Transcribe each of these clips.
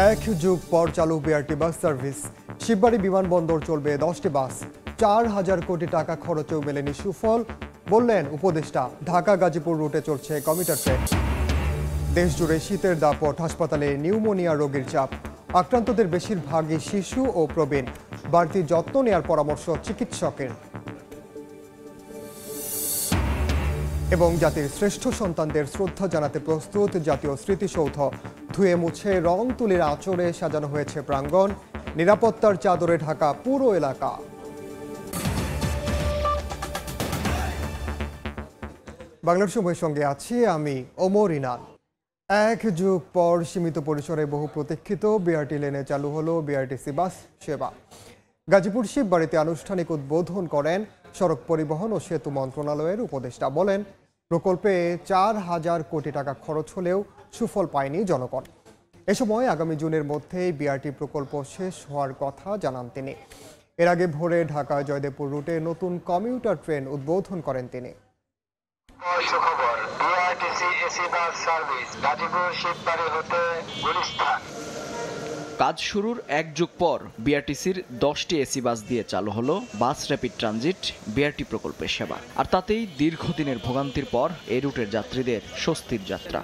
এক যুগ পর চালু বিআরটি বাস সার্ভিস। শিববাড়ি বিমানবন্দর চলবে 10টি বাস। 4,000 কোটি টাকা খরচেও মেলেনি সুফল, বললেন উপদেষ্টা। ঢাকা গাজীপুর রুটে চলছে কমিউটার ট্রেন। দেশজুড়ে শীতের দাপট, হাসপাতালে নিউমোনিয়া রোগীর চাপ। আক্রান্তদের বেশিরভাগই শিশু ও প্রবীণ। বাড়তি যত্ন নেওয়ার পরামর্শ চিকিৎসকের। এবং জাতির শ্রেষ্ঠ সন্তানদের শ্রদ্ধা জানাতে প্রস্তুত জাতীয় স্মৃতিসৌধ। ধুয়ে মুছে রং তুলির আঁচড়ে সাজানো হয়েছে প্রাঙ্গণ। নিরাপত্তার চাদরে ঢাকা পুরো এলাকা। বাংলার সময়ের সঙ্গে আছি আমি ওমর ইনান। এক যুগ পর সীমিত পরিসরে বহু প্রতীক্ষিত বিআরটি লেনে চালু হলো বিআরটিসি বাস সেবা। গাজীপুর শিববাড়িতে আনুষ্ঠানিক উদ্বোধন করেন সড়ক পরিবহন ও সেতু মন্ত্রণালয়ের উপদেষ্টা। বলেন, প্রকল্পে 4,000 কোটি টাকা খরচ হলেও সুফল পায়নি জনগণ। এ সময় আগামী জুনের মধ্যেই বিআরটি প্রকল্প শেষ হওয়ার কথা জানান তিনি। এর আগে ভোরে ঢাকা জয়দেবপুর রুটে নতুন কমিউটার ট্রেন উদ্বোধন করেন তিনি। কাজ শুরুর এক যুগ পর বিআরটিসির 10টি এসি বাস দিয়ে চালু হলো বাস র্যাপিড ট্রানজিট বিআরটি প্রকল্পের সেবা। আর তাতেই দীর্ঘদিনের ভোগান্তির পর এই রুটের যাত্রীদের স্বস্তির যাত্রা।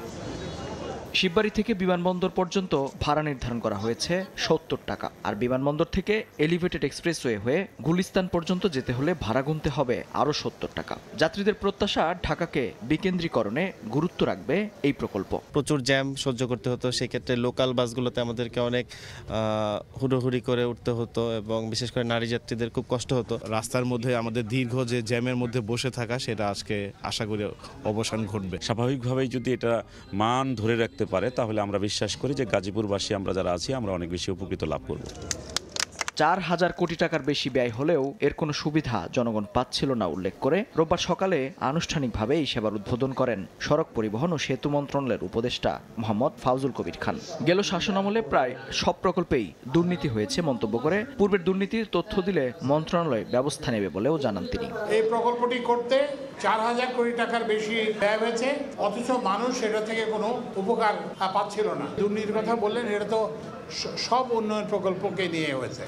শিববাড়ি থেকে বিমানবন্দর পর্যন্ত ভাড়া নির্ধারণ করা হয়েছে 70 টাকা। আর বিমানবন্দর থেকে এলিভেটেড এক্সপ্রেসওয়ে হয়ে গুলিস্তান পর্যন্ত যেতে হলে ভাড়া গুনতে হবে আরও 70 টাকা। যাত্রীদের প্রত্যাশা, ঢাকাকে বিকেন্দ্রীকরণে গুরুত্ব রাখবে এই প্রকল্প। প্রচুর জ্যাম সহ্য করতে হতো, সেক্ষেত্রে লোকাল বাসগুলোতে আমাদেরকে অনেক হুড়োহুড়ি করে উঠতে হতো এবং বিশেষ করে নারী যাত্রীদের খুব কষ্ট হতো। রাস্তার মধ্যে আমাদের দীর্ঘ যে জ্যামের মধ্যে বসে থাকা, সেটা আজকে আশা করি অবসান ঘটবে। স্বাভাবিকভাবেই যদি এটা মান ধরে রাখতে পারে, তাহলে আমরা বিশ্বাস করি যে গাজীপুরবাসী আমরা যারা আছি আমরা অনেক বেশি উপকৃত লাভ করব। 4,000 কোটি টাকার বেশি ব্যয় হলেও এর কোনো সুবিধা জনগণ পাচ্ছিল না উল্লেখ করে রোববার সকালে আনুষ্ঠানিকভাবে এই সেবার উদ্বোধন করেন সড়ক পরিবহন ও সেতু মন্ত্রণালয়ের উপদেষ্টা মোহাম্মদ ফাউজুল কবির খান। গেল শাসনামলে প্রায় সব প্রকল্পেই দুর্নীতি হয়েছে মন্তব্য করে পূর্বের দুর্নীতির তথ্য দিলে মন্ত্রণালয় ব্যবস্থা নেবে বলেও জানান তিনি। এই প্রকল্পটি করতে 4,000 কোটি টাকার বেশি ব্যয় হয়েছে, অথচ মানুষ এটা থেকে কোনো উপকার পাচ্ছিল না। দুর্নীতির কথা বললেন, এটা তো সব উন্নয়ন প্রকল্পকে নিয়ে হয়েছে।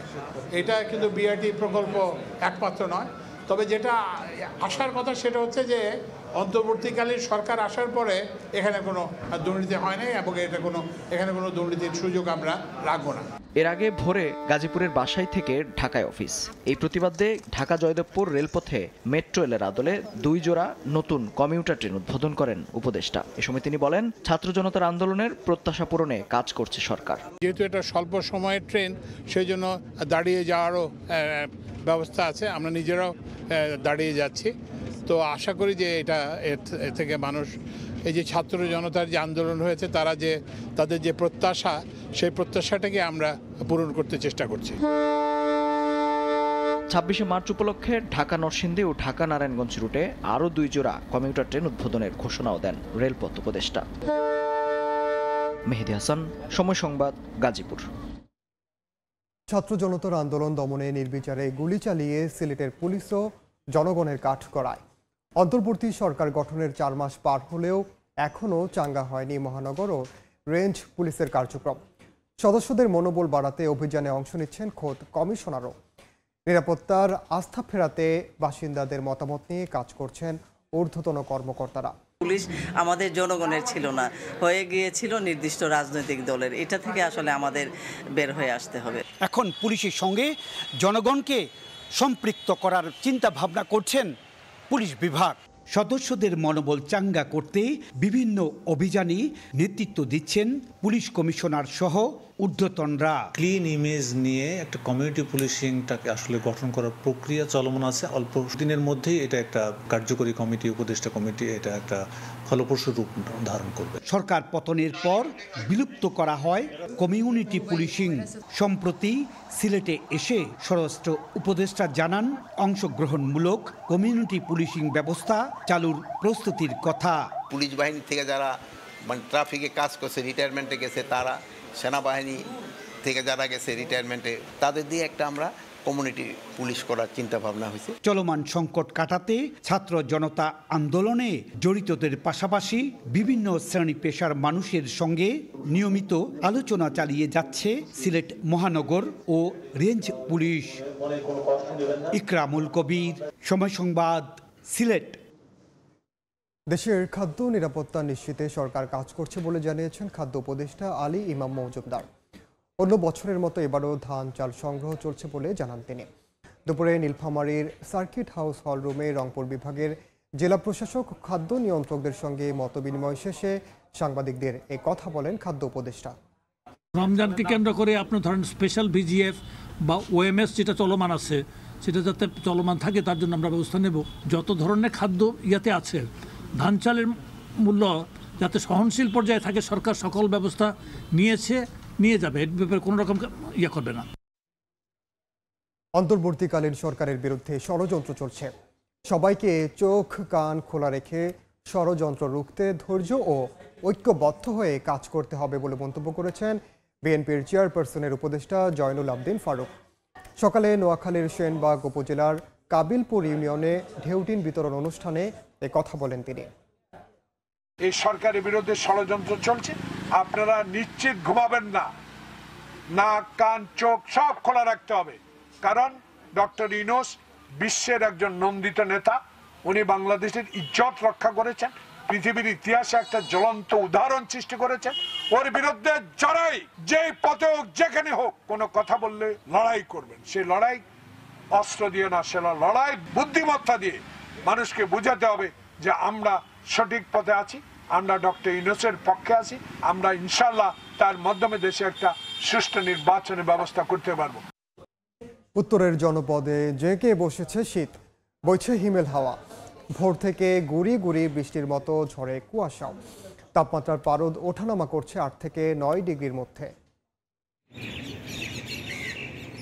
এটা কিন্তু বিআরটি প্রকল্প একমাত্র নয়। তবে যেটা আসার কথা সেটা হচ্ছে যে অন্তর্বর্তীকালীন সরকার আসার পরে এখানে কোনো দুর্নীতি হয় নাই এবং এখানে কোনো দুর্নীতির সুযোগ আমরা রাখবো না। এর আগে ভোরে গাজীপুরের বাসাই থেকে ঢাকায় অফিস। এই প্রতিবাদে ঢাকা জয়দেবপুর রেলপথে মেট্রো রেলের আদলে 2 জোড়া নতুন কমিউটার ট্রেন উদ্বোধন করেন উপদেষ্টা। এ সময় তিনি বলেন, ছাত্র জনতার আন্দোলনের প্রত্যাশা পূরণে কাজ করছে সরকার। যেহেতু এটা স্বল্প সময়ের ট্রেন, সেই জন্য দাঁড়িয়ে যাওয়ারও ব্যবস্থা আছে। আমরা নিজেরাও দাঁড়িয়ে যাচ্ছি। তো আশা করি যে এটা এর থেকে মানুষ, এই যে ছাত্র জনতার যে আন্দোলন হয়েছে, তাদের যে প্রত্যাশা, সেই প্রত্যাশাটাকে আমরা পূরণ করতে চেষ্টা করছি। 26শে মার্চ উপলক্ষে ঢাকা নরসিংদী ও ঢাকা নারায়ণগঞ্জ রুটে আরও 2 জোড়া কমিউটার ট্রেন উদ্বোধনের ঘোষণাও দেন রেলপথ উপদেষ্টা। মেহেদী হাসান, সময় সংবাদ, গাজীপুর। ছাত্র জনতার আন্দোলন দমনে নির্বিচারে গুলি চালিয়ে সিলেটের পুলিশও জনগণের কাঠগড়ায়। অন্তর্বর্তী সরকার গঠনের 4 মাস পার হলেও এখনও চাঙ্গা হয়নি মহানগর ও রেঞ্জ পুলিশের কার্যক্রম। সদস্যদের মনোবল বাড়াতে অভিযানে অংশ নিচ্ছেন খোদ কমিশনারও। নিরাপত্তার আস্থা ফেরাতে বাসিন্দাদের মতামত নিয়ে কাজ করছেন ঊর্ধ্বতন কর্মকর্তারা। পুলিশ আমাদের জনগণের ছিল না, হয়ে গিয়েছিল নির্দিষ্ট রাজনৈতিক দলের। এটা থেকে আসলে আমাদের বের হয়ে আসতে হবে। এখন পুলিশের সঙ্গে জনগণকে সম্পৃক্ত করার চিন্তা ভাবনা করছেন পুলিশ বিভাগ। সদস্যদের মনোবল চাঙ্গা করতে বিভিন্ন অভিযানে নেতৃত্ব দিচ্ছেন পুলিশ কমিশনার সহ ঊর্ধ্বতনরা। ক্লিন ইমেজ নিয়ে একটা কমিউনিটি পুলিশিংটাকে আসলে গঠন করার প্রক্রিয়া চলমান আছে। অল্প দিনের মধ্যেই এটা একটা কার্যকরী কমিটি, উপদেষ্টা কমিটি, এটা একটা ফলপ্রসূ রূপ ধারণ করবে। সরকার পতনের পর বিলুপ্ত করা হয় কমিউনিটি পুলিশিং। সম্প্রতি সিলেটে এসে স্বরাষ্ট্র উপদেষ্টা জানান, অংশগ্রহণমূলক কমিউনিটি পুলিশিং ব্যবস্থা চালুর প্রস্তুতির কথা। পুলিশ বাহিনী থেকে যারা ট্রাফিকে কাজ করছে, রিটায়ারমেন্টে গেছে, তারা সেনাবাহিনী থেকে যারা গেছে রিটায়ারমেন্টে, তাদের দিয়ে একটা আমরা কমিউনিটি পুলিশ করার চিন্তা ভাবনা হয়েছে। চলমান সংকট কাটাতে ছাত্র জনতা আন্দোলনে জড়িতদের পাশাপাশি বিভিন্ন শ্রেণী পেশার মানুষের সঙ্গে নিয়মিত আলোচনা চালিয়ে যাচ্ছে সিলেট মহানগর ও রেঞ্জ পুলিশ। ইকরামুল কবির, সময় সংবাদ, সিলেট। দেশের খাদ্য নিরাপত্তা নিশ্চিতে সরকার কাজ করছে বলে জানিয়েছেন খাদ্য উপদেষ্টা আলী ইমাম মজুমদার। অন্য বছরের মতো এবারও ধান চাল সংগ্রহ চলছে বলে জানান তিনি। দুপুরে নীলফামারীর সার্কিট হাউস হল রুমে রংপুর বিভাগের জেলা প্রশাসক খাদ্য নিয়ন্ত্রকদের সঙ্গে মতবিনিময় শেষে সাংবাদিকদের এ কথা বলেন খাদ্য উপদেষ্টা। রমজানকে কেন্দ্র করে আপনি ধরেন স্পেশাল ভিজিএফ বা ওএমএস যেটা চলমান আছে সেটা যাতে চলমান থাকে তার জন্য আমরা ব্যবস্থা নেব। যত ধরনের খাদ্য ইয়াতে আছে ধান চালের মূল্য যাতে সহনশীল পর্যায়ে থাকে সরকার সকল ব্যবস্থা নিয়ে যাবে, এর ব্যাপারে কোনো রকম ইয়ে করবে না। অন্তর্বর্তীকালীন সরকারের বিরুদ্ধে ষড়যন্ত্র চলছে, সবাইকে চোখ কান খোলা রেখে ষড়যন্ত্র রুখতে ধৈর্য ও ঐক্যবদ্ধ হয়ে কাজ করতে হবে বলে মন্তব্য করেছেন বিএনপির চেয়ারপারসনের উপদেষ্টা জয়নুল আবদিন ফারুক। সকালে নোয়াখালীর সেনবাগ উপজেলার কাবিলপুর ইউনিয়নে ঢেউটিন বিতরণ অনুষ্ঠানে এ কথা বলেন তিনি। এই সরকারের বিরুদ্ধে ষড়যন্ত্র চলছে, আপনারা নিশ্চিত ঘুমাবেন না, নাক কান চোখ সব খোলা রাখতে হবে। কারণ ডক্টর ইউনূস বিশ্বের একজন নন্দিত নেতা, উনি বাংলাদেশের ইজ্জত রক্ষা করেছেন, পৃথিবীর ইতিহাসে একটা জ্বলন্ত উদাহরণ সৃষ্টি করেছেন। ওর বিরুদ্ধে যারাই যেই পথে হোক যেখানে হোক কোনো কথা বললে লড়াই করবেন। সেই লড়াই অস্ত্র দিয়ে না, সে লড়াই বুদ্ধিমত্তা দিয়ে মানুষকে বুঝাতে হবে যে আমরা সঠিক পথে আছি, আমরা ডক্টর ইউনূসের পক্ষে আছি, আমরা ইনশাল্লাহ তার মাধ্যমে দেশে একটা সুষ্ঠু নির্বাচনের ব্যবস্থা করতে পারবো। উত্তরের জনপদে জেঁকে বসেছে শীত, বইছে হিমেল হাওয়া, ভোর থেকে গুড়ি গুড়ি বৃষ্টির মতো ঝরে কুয়াশাও। তাপমাত্রার পারদ ওঠানামা করছে 8 থেকে 9 ডিগ্রির মধ্যে।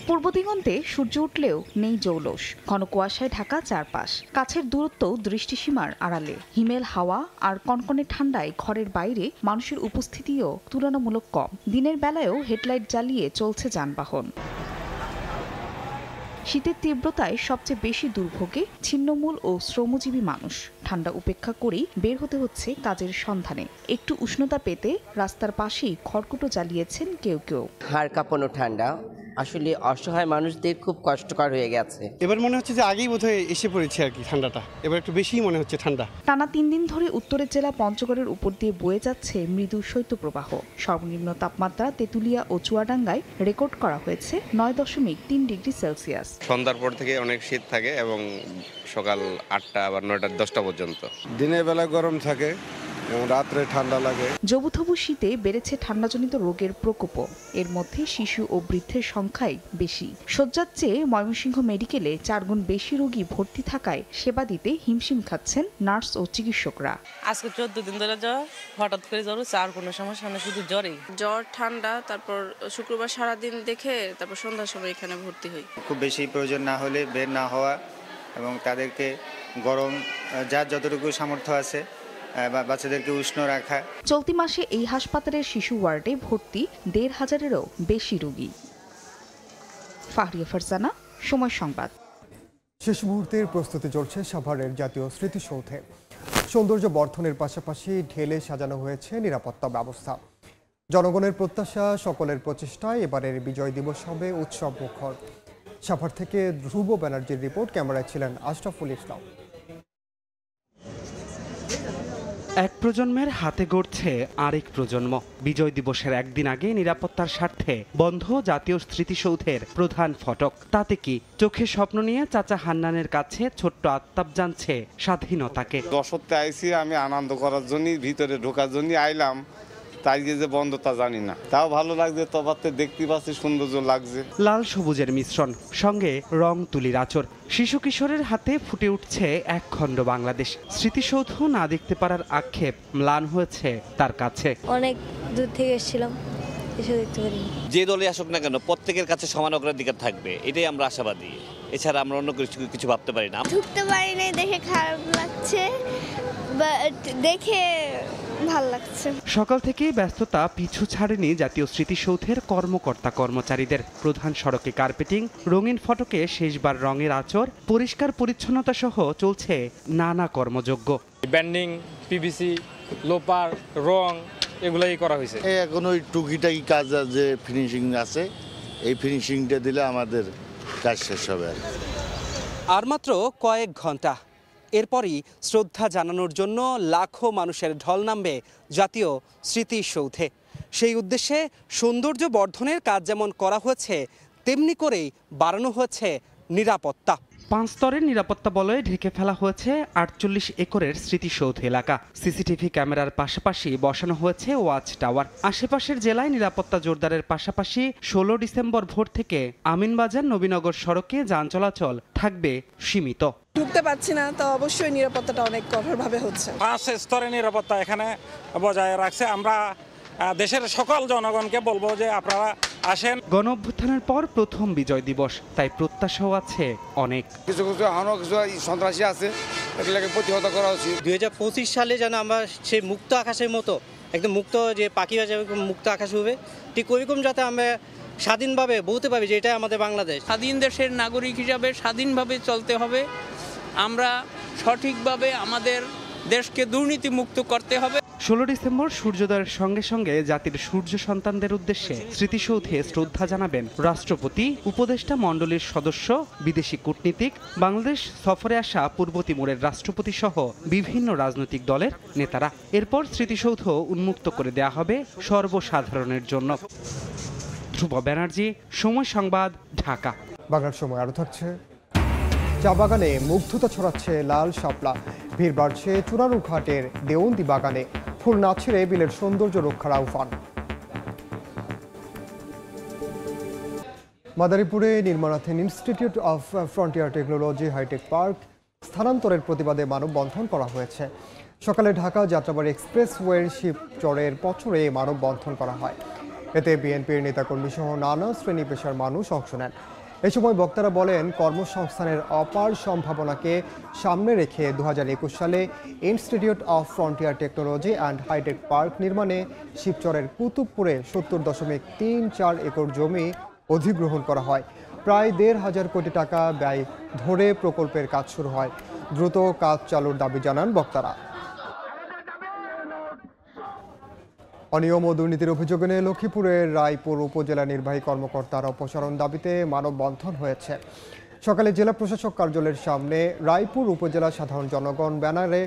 পূর্ব দিগন্তে সূর্য উঠলেও নেই জৌলস, ঘন কুয়াশায় ঢাকা চারপাশ, কাছের দূরত্ব দৃষ্টিসীমার আড়ালে। হিমেল হাওয়া আর কনকনে ঠান্ডায় ঘরের বাইরে মানুষের উপস্থিতিও তুলনামূলক কম। দিনের বেলায়ও হেডলাইট জ্বালিয়ে চলছে যানবাহন। শীতের তীব্রতায় সবচেয়ে বেশি দুর্ভোগে ছিন্নমূল ও শ্রমজীবী মানুষ। ঠান্ডা উপেক্ষা করেই বের হতে হচ্ছে কাজের সন্ধানে। একটু উষ্ণতা পেতে রাস্তার পাশেই খড়কুটো জ্বালিয়েছেন কেউ কেউ। হাড় কাঁপানো ঠান্ডা, আসলে অসহায় মানুষদের খুব কষ্টকর হয়ে গেছে। এবার মনে হচ্ছে যে আগেই বোধহয় এসে পড়েছে আর কি, ঠান্ডাটা এবার একটু বেশিই মনে হচ্ছে ঠান্ডা। টানা 3 দিন ধরে উত্তরের জেলা পঞ্চগড়ের উপর দিয়ে বয়ে যাচ্ছে মৃদু শৈত্যপ্রবাহ। সর্বনিম্ন তাপমাত্রা তেঁতুলিয়া ও চুয়াডাঙ্গায় রেকর্ড করা হয়েছে 9.3 ডিগ্রি সেলসিয়াস। সন্ধ্যার পর থেকে অনেক শীত থাকে এবং সকাল 8টা আবার 9টা 10টা পর্যন্ত। দিনের বেলা গরম থাকে এবং রাত্রে ঠান্ডা লাগে। জবুথবু শীতে বেড়েছে ঠান্ডাজনিত রোগের প্রকোপও। এর মধ্যে শিশু ও বৃদ্ধের সংখ্যাই বেশি। শয্যার চেয়ে ময়মনসিংহ মেডিকেলে 4 গুণ বেশি রোগী ভর্তি থাকায় সেবা দিতে হিমশিম খাচ্ছেন নার্স ও চিকিৎসকরা। আজকে 14 দিন ধরে জ্বর, হঠাৎ করে জ্বর, আর কোনো সমস্যা না, শুধু জ্বরই। জ্বর ঠান্ডা, তারপর শুক্রবার সারাদিন দেখে তারপর সন্ধ্যার সময় এখানে ভর্তি হই। খুব বেশি প্রয়োজন না হলে বের না হওয়া এবং তাদেরকে গরম যার যতটুকু সামর্থ্য আছে বাচ্চাদেরকে উষ্ণ রাখা। চলতি মাসে এই হাসপাতালের শিশু ওয়ার্ডে ভর্তি 1,500-এরও বেশি রোগী। ফাহরিয়া ফারজানা, সময় সংবাদ। শেষ মুহূর্তের প্রস্তুতি চলছে সাভারের জাতীয় স্মৃতিসৌধে। সৌন্দর্য বর্ধনের পাশাপাশি ঢেলে সাজানো হয়েছে নিরাপত্তা ব্যবস্থা। জনগণের প্রত্যাশা, সকলের প্রচেষ্টায় এবারের বিজয় দিবস হবে উৎসব মুখর। সাভার থেকে ধ্রুব ব্যানার্জির রিপোর্ট, ক্যামেরায় ছিলেন আশরাফুল ইসলাম। এক প্রজন্মের হাতে গড়ছে আরেক প্রজন্ম। বিজয় দিবসের একদিন আগে নিরাপত্তার স্বার্থে বন্ধ জাতীয় স্মৃতিসৌধের প্রধান ফটক। তাতে কি চোখে স্বপ্ন নিয়ে চাচা হান্নানের কাছে ছোট্ট আত্মাপ জানছে স্বাধীনতাকে। দশতে আইসি আমি আনন্দ করার জন্য, ভিতরে ঢোকার জন্য আইলাম, তাই যে বন্ধ তা জানি না, তাও ভালো লাগছে। তফাতে দেখতে পাচ্ছি সৌন্দর্য লাগছে। লাল সবুজের মিশ্রণ, সঙ্গে রং তুলির আঁচড়। শিশু কিশোরের হাতে ফুটে উঠছে এক খণ্ড বাংলাদেশ। স্মৃতিসৌধ না দেখতে পারার আক্ষেপ ম্লান হয়েছে তার কাছে। অনেক দূর থেকে এসেছিলাম, এসে দেখতে পারিনি। যে দলে আসুক না কেন প্রত্যেকের কাছে সমান অগ্রাধিকার থাকবে, এটাই আমরা আশাবাদী। এছাড়া আমরা অন্য কিছু ভাবতে পারি না। ঢুকতে পারি নাই দেখে খারাপ লাগছে, দেখে ভাল লাগছে। সকাল থেকেই ব্যস্ততা পিছু ছাড়েনি জাতীয় স্মৃতিসৌধের কর্মকর্তা কর্মচারীদের। প্রধান সড়কে কার্পেটিং, রঙিন ফটকে শেষবার রঙের আঁচড়, পরিষ্কার পরিচ্ছন্নতা সহ চলছে নানা কর্মযজ্ঞ। ব্যান্ডিং, পিভিসি, লোপার, রং এগুলাই করা হয়েছে। এখন ওই টুকিটাকি কাজ যে ফিনিশিং আছে, এই ফিনিশিংটা দিলে আমাদের কাজ শেষ হবে। আর মাত্র কয়েক ঘন্টা, এরপরই শ্রদ্ধা জানানোর জন্য লাখো মানুষের ঢল নামবে জাতীয় স্মৃতিসৌধে। সেই উদ্দেশ্যে সৌন্দর্য বর্ধনের কাজ যেমন করা হয়েছে, তেমনি করেই বাড়ানো হয়েছে নিরাপত্তা। 5 স্তরের নিরাপত্তা বলয়ে ঢেকে ফেলা হয়েছে 48 একরের স্মৃতিসৌধ এলাকা। সিসিটিভি ক্যামেরার পাশাপাশি বসানো হয়েছে ওয়াচ টাওয়ার। আশেপাশের জেলায় নিরাপত্তা জোরদারের পাশাপাশি 16 ডিসেম্বর ভোর থেকে আমিনবাজার নবীনগর সড়কে যান চলাচল থাকবে সীমিত। ঢুকতে পারছি না, তো অবশ্যই নিরাপত্তাটা অনেক কঠোরভাবে হচ্ছে। 5 স্তরের নিরাপত্তা এখানে বজায় রাখছে। আমরা দেশের সকল জনগণকে বলবো যে আপনারা আসেন। গণ অভ্যুত্থানের পর প্রথম বিজয় দিবস, তাই প্রত্যাশাও আছে অনেক। কিছু সন্ত্রাসী আছে, এগুলোকে প্রতিহত করা উচিত। 2025 সালে যেন আমরা সেই মুক্ত আকাশের মতো একদম মুক্ত, যে পাখি মুক্ত আকাশ হবে, ঠিক ওইরকম যাতে আমরা স্বাধীনভাবে বলতে পারি যে এটাই আমাদের বাংলাদেশ। স্বাধীন দেশের নাগরিক হিসাবে স্বাধীনভাবে চলতে হবে। আমরা সঠিকভাবে আমাদের দেশকে দুর্নীতি মুক্ত করতে হবে। 16 ডিসেম্বর সূর্যোদয়ের সঙ্গে সঙ্গে জাতির সূর্য সন্তানদের উদ্দেশ্যে স্মৃতিসৌধে শ্রদ্ধা জানাবেন রাষ্ট্রপতি, উপদেষ্টা মণ্ডলীর সদস্য, বিদেশি কূটনীতিক, বাংলাদেশ সফরে আসা পূর্ব তিমুরের রাষ্ট্রপতি সহ বিভিন্ন রাজনৈতিক দলের নেতারা। এরপর স্মৃতিসৌধ উন্মুক্ত করে দেয়া হবে সর্বসাধারণের জন্য। ধ্রুব ব্যানার্জি, সময় সংবাদ, ঢাকা। বাংলার সময় আরও থাকছে। চা বাগানে মুগ্ধতা ছড়াচ্ছে লাল শাপলা, ভিড় বাড়ছে চুরারু ঘাটের দেওন্দি বাগানে, ফুল না ছিঁড়ে বিলের সৌন্দর্য রক্ষার আহ্বান। মাদারীপুরে নির্মাণাধীন Institute of Frontier Technology Hi-Tech Park স্থানান্তরের প্রতিবাদে মানববন্ধন করা হয়েছে। সকালে ঢাকা যাত্রাবাড়ি এক্সপ্রেসওয়ের শিবচরের পচরে মানববন্ধন করা হয়। এতে বিএনপির নেতাকর্মী সহ নানা শ্রেণী পেশার মানুষ অংশ নেন। এ সময় বক্তারা বলেন, কর্মসংস্থানের অপার সম্ভাবনাকে সামনে রেখে 2021 সালে Institute of Frontier Technology and Hi-Tech Park নির্মাণে শিবচরের কুতুবপুরে 70.34 একর জমি অধিগ্রহণ করা হয়। প্রায় 1,500 কোটি টাকা ব্যয় ধরে প্রকল্পের কাজ শুরু হয়। দ্রুত কাজ চালুর দাবি জানান বক্তারা। অনিয়ম ও দুর্নীতির অভিযোগ এনে লক্ষ্মীপুরের রায়পুর উপজেলা নির্বাহী কর্মকর্তার অপসারণ দাবিতে মানববন্ধন হয়েছে। সকালে জেলা প্রশাসক কার্যালয়ের সামনে রায়পুর উপজেলা সাধারণ জনগণ ব্যানারে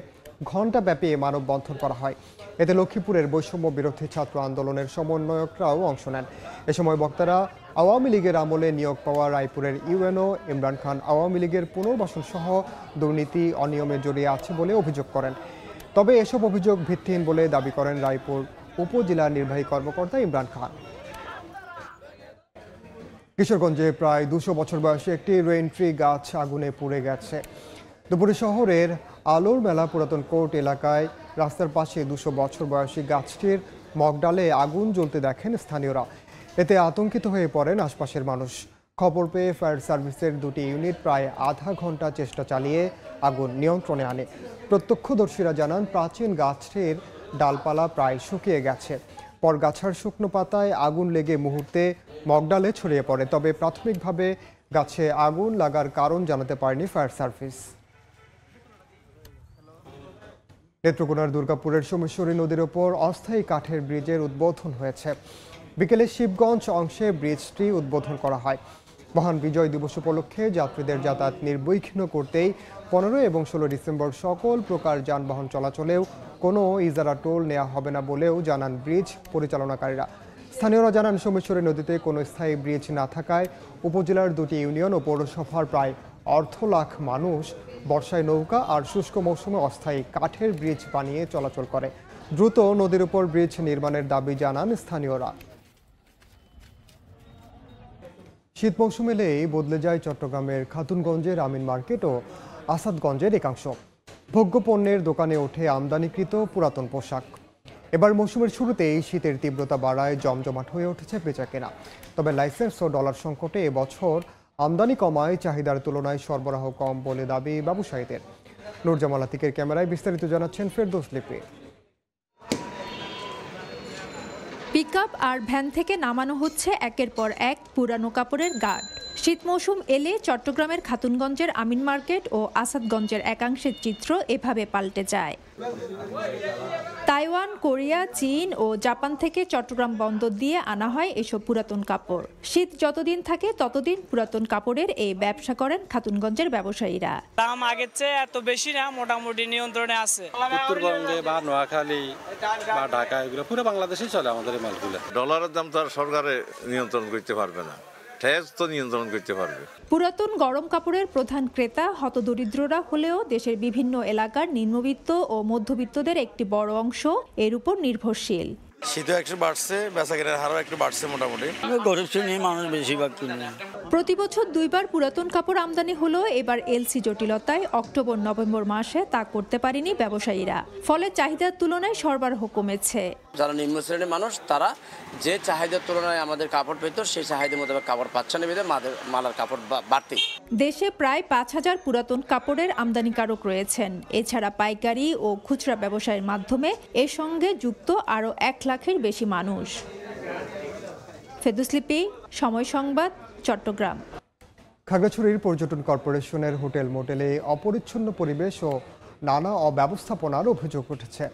ঘণ্টাব্যাপী মানববন্ধন করা হয়। এতে লক্ষ্মীপুরের বৈষম্য বিরোধী ছাত্র আন্দোলনের সমন্বয়করাও অংশ নেন। এ সময় বক্তারা আওয়ামী লীগের আমলে নিয়োগ পাওয়া রায়পুরের ইউএনও ইমরান খান আওয়ামী লীগের পুনর্বাসন সহ দুর্নীতি অনিয়মে জড়িয়ে আছে বলে অভিযোগ করেন। তবে এসব অভিযোগ ভিত্তিহীন বলে দাবি করেন রায়পুর উপজেলা নির্বাহী কর্মকর্তা ইমরান খান। কিশোরগঞ্জে প্রায় 200 বছর বয়সী একটি রেইন ট্রি গাছ আগুনে পুড়ে গেছে। দুপুরে শহরের আলোর মেলা পুরাতন কোর্ট এলাকায় রাস্তার পাশে 200 বছর বয়সী গাছটির মগডালে আগুন জ্বলতে দেখেন স্থানীয়রা। এতে আতঙ্কিত হয়ে পড়েন আশপাশের মানুষ। খবর পেয়ে ফায়ার সার্ভিসের 2টি ইউনিট প্রায় আধা ঘন্টা চেষ্টা চালিয়ে আগুন নিয়ন্ত্রণে আনে। প্রত্যক্ষদর্শীরা জানান, প্রাচীন গাছটির ডালপালা প্রায় শুকিয়ে গেছে। পরগাছার শুকনো পাতায় আগুন লেগে মুহূর্তে মগডালে ছড়িয়ে পড়ে। তবে প্রাথমিকভাবে গাছে আগুন লাগার কারণ জানাতে পারেনি ফায়ার সার্ভিস। নেত্রকোনার দুর্গাপুরের সোমেশ্বরী নদীর ওপর অস্থায়ী কাঠের ব্রিজের উদ্বোধন হয়েছে। বিকেলে শিবগঞ্জ অংশে ব্রিজটি উদ্বোধন করা হয়। মহান বিজয় দিবস উপলক্ষে যাত্রীদের যাতায়াত নির্বিঘ্ন করতেই 15 এবং 16 ডিসেম্বর সকল প্রকার যানবাহন চলাচলেও কোনো ইজারা টোল নেওয়া হবে না বলেও জানান ব্রিজ পরিচালনাকারীরা। স্থানীয়রা জানান, সোমেশ্বরী নদীতে কোনো স্থায়ী ব্রিজ না থাকায় উপজেলার 2টি ইউনিয়ন ও পৌরসভার প্রায় 1.5 লাখ মানুষ বর্ষায় নৌকা আর শুষ্ক মৌসুমে অস্থায়ী কাঠের ব্রিজ বানিয়ে চলাচল করে। দ্রুত নদীর উপর ব্রিজ নির্মাণের দাবি জানান স্থানীয়রা। শীত মৌসুম এলেই বদলে যায় চট্টগ্রামের খাতুনগঞ্জের আমিন মার্কেট ও আসাদগঞ্জের একাংশ। ভোগ্যপণ্যের দোকানে ওঠে আমদানিকৃত পুরাতন পোশাক। এবার মৌসুমের শুরুতেই শীতের তীব্রতা বাড়ায় জমজমাট হয়ে উঠেছে বেচাকেনা। তবে লাইসেন্স ও ডলার সংকটে এবছর আমদানি কমায় চাহিদার তুলনায় সরবরাহ কম বলে দাবি ব্যবসায়ীদের। নূরজামাল আতিকের ক্যামেরায় বিস্তারিত জানাচ্ছেন ফেরদৌস লিপি। পিকআপ আর ভ্যান থেকে নামানো হচ্ছে একের পর এক পুরানো কাপড়ের গার্ড। শীত মৌসুম এলে চট্টগ্রামের খাতুনগঞ্জের আমিন মার্কেট ও আসাদগঞ্জের একাংশের চিত্র এভাবে পাল্টে যায়। তাইওয়ান, কোরিয়া, চীন ও জাপান থেকে চট্টগ্রাম বন্দর দিয়ে আনা হয় এসব পুরাতন কাপড়। শীত যতদিন থাকে ততদিন পুরাতন কাপড়ের এই ব্যবসা করেন খাতুনগঞ্জের ব্যবসায়ীরা। দাম আগের চেয়ে এত বেশি না, মোটামুটি নিয়ন্ত্রণে আছে। উত্তরবঙ্গে বা নোয়াখালী বা ঢাকা এগুলো পুরো বাংলাদেশেই চলে আমাদের এই মালগুলো। ডলারের দাম তো আর সরকারে নিয়ন্ত্রণ করতে পারবে না, তো নিয়ন্ত্রণ করতে পারবে। পুরাতন গরম কাপড়ের প্রধান ক্রেতা হতদরিদ্ররা হলেও দেশের বিভিন্ন এলাকার নিম্নবিত্ত ও মধ্যবিত্তদের একটি বড় অংশ এর উপর নির্ভরশীল। শীতও একটু বাড়ছে, বেচাকেনার হারও একটু বাড়ছে মোটামুটি। গরিব শ্রেণীর মানুষ বেশিরভাগ কিনে। প্রতি বছর দুইবার পুরাতন কাপড় আমদানি হলেও এবার এলসি জটিলতায় অক্টোবর-নভেম্বর মাসে তা করতে পারেনি ব্যবসায়ীরা। ফলে চাহিদার তুলনায় সরবরাহ কমেছে। যারা নিম্ন শ্রেণীর মানুষ তারা যে চাহিদার তুলনায় আমাদের কাপড় পেত সেই চাহিদার মোতাবেক কাপড় পাচ্ছে না, বেঁধে মালার কাপড় বাড়তি। দেশে প্রায় ৫,০০০ পুরাতন কাপড়ের আমদানিকারক রয়েছেন। এছাড়া পাইকারি ও খুচরা ব্যবসায়ের মাধ্যমে এর সঙ্গে যুক্ত আরও ১ লাখের বেশি মানুষ। ফেরদৌস লিপি, সময় সংবাদ, চট্টগ্রাম। খাগড়াছড়ির পর্যটন কর্পোরেশনের হোটেল মোটেলে অপরিচ্ছন্ন পরিবেশ ও নানা অব্যবস্থাপনার অভিযোগ উঠেছে।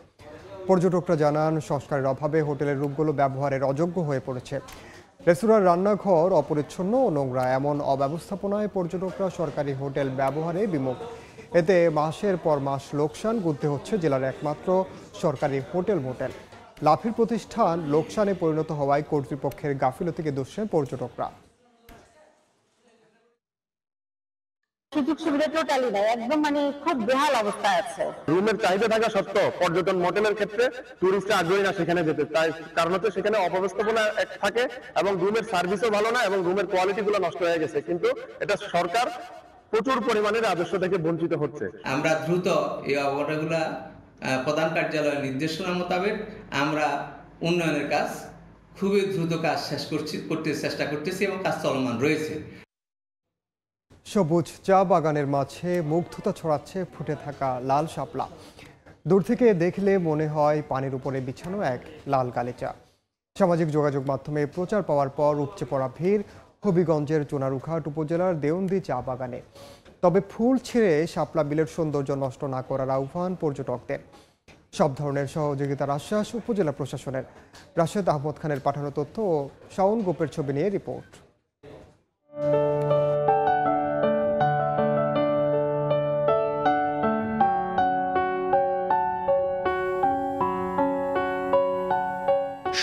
পর্যটকরা জানান, সংস্কারের অভাবে হোটেলের রুমগুলো ব্যবহারের অযোগ্য হয়ে পড়েছে। রেস্তোরাঁর রান্নাঘর অপরিচ্ছন্ন ও নোংরা। এমন অব্যবস্থাপনায় পর্যটকরা সরকারি হোটেল ব্যবহারে বিমুখ। এতে মাসের পর মাস লোকসান গুনতে হচ্ছে জেলার একমাত্র সরকারি হোটেল মোটেল। লাভের প্রতিষ্ঠান লোকসানে পরিণত হওয়ায় কর্তৃপক্ষের গাফিলতিকে দোষেন পর্যটকরা। সুযোগ সুবিধা টোটালি নাই, একদম খুব বেহাল অবস্থা আছে। রুমের চাহিদা থাকা সত্ত্বেও পর্যটন মোটেলের ক্ষেত্রে টুরিস্টরা আগ্রহী না সেখানে যেতে। তাই কারণ হচ্ছে সেখানে অব্যবস্থাপনা থাকে এবং রুমের সার্ভিসও ভালো না এবং রুমের কোয়ালিটি গুলো নষ্ট হয়ে গেছে। কিন্তু এটা সরকার প্রচুর পরিমাণে রাজস্ব থেকে বঞ্চিত হচ্ছে। আমরা দ্রুত এই অবকাঠামোগুলা প্রধান কার্যালয়ের নির্দেশনা মোতাবেক আমরা উন্নয়নের কাজ খুবই দ্রুত কাজ শেষ করতে চেষ্টা করতেছি এবং কাজ চলমান রয়েছে। সবুজ চা বাগানের মাঝে মুগ্ধতা ছড়াচ্ছে ফুটে থাকা লাল শাপলা। দূর থেকে দেখলে মনে হয় পানির উপরে বিছানো এক লাল গালিচা। সামাজিক যোগাযোগ মাধ্যমে প্রচার পাওয়ার পর উপচে পড়া ভিড় হবিগঞ্জের চুনারুঘাট উপজেলার দেওন্দি চা বাগানে। তবে ফুল ছেড়ে শাপলা বিলের সৌন্দর্য নষ্ট না করার আহ্বান পর্যটকদের। সব ধরনের সহযোগিতার আশ্বাস উপজেলা প্রশাসনের। রাশেদ আহমদ খানের পাঠানো তথ্য ও শাওন গোপের ছবি নিয়ে রিপোর্ট।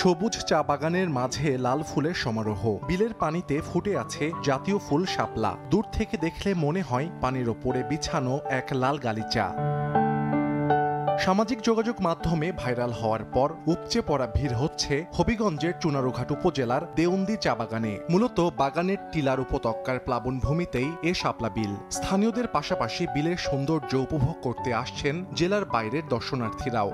সবুজ চা বাগানের মাঝে লাল ফুলের সমারোহ। বিলের পানিতে ফুটে আছে জাতীয় ফুল শাপলা। দূর থেকে দেখলে মনে হয় পানির ওপরে বিছানো এক লাল গালিচা। সামাজিক যোগাযোগ মাধ্যমে ভাইরাল হওয়ার পর উপচে পড়া ভিড় হচ্ছে হবিগঞ্জের চুনারুঘাট উপজেলার দেওন্দি চা বাগানে। মূলত বাগানের টিলার উপত্যকার প্লাবনভূমিতেই এ শাপলা বিল। স্থানীয়দের পাশাপাশি বিলের সৌন্দর্য উপভোগ করতে আসছেন জেলার বাইরের দর্শনার্থীরাও।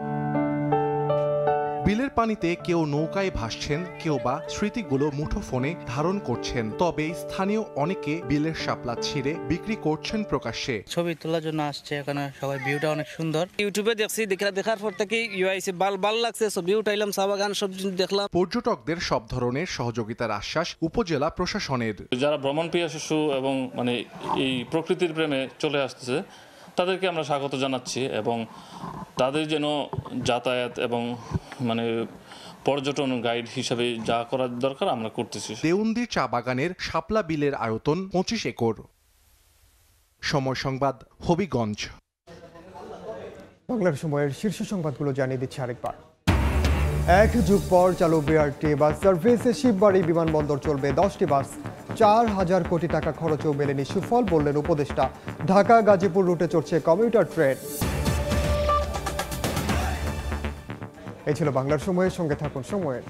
বিলের পানিতে কেউ নৌকায় ভাসছেন, কেউ বা স্মৃতিগুলো মুঠোফোনে ধারণ করছেন। তবে স্থানীয় অনেকে বিলের শাপলা ছিঁড়ে বিক্রি করছেন প্রকাশ্যে। ছবি তোলার জন্য আসছে, এখানে সবাই ভিউটা অনেক সুন্দর। ইউটিউবে দেখছি, দেখার পর থেকে ভালো লাগছে, ছবি উঠাইলাম, চা বাগান সব দেখলাম। পর্যটকদের সব ধরনের সহযোগিতার আশ্বাস উপজেলা প্রশাসনের। যারা ভ্রমণ প্রিয় শিশু এবং এই প্রকৃতির প্রেমে চলে আসতেছে তাদেরকে আমরা স্বাগত জানাচ্ছি এবং তাদের যেন যাতায়াত এবং পর্যটন গাইড হিসাবে যা করার দরকার আমরা করতেছি। দেওন্দি চা বাগানের শাপলা বিলের আয়তন 25 একর। সময় সংবাদ, হবিগঞ্জ। বাংলার সময়ের শীর্ষ সংবাদগুলো জানিয়ে দিচ্ছি আরেকবার। 1 যুগ পর চালু বিআরটি বাস সার্ভিসে শিববাড়ি বিমানবন্দর চলবে 10টি বাস। 4,000 কোটি টাকা খরচেও মেলেনি সুফল, বললেন উপদেষ্টা। ঢাকা গাজীপুর রুটে চড়ছে কমিউটার ট্রেন। এই ছিল বাংলার সময়ের। সঙ্গে থাকুন সময়ের।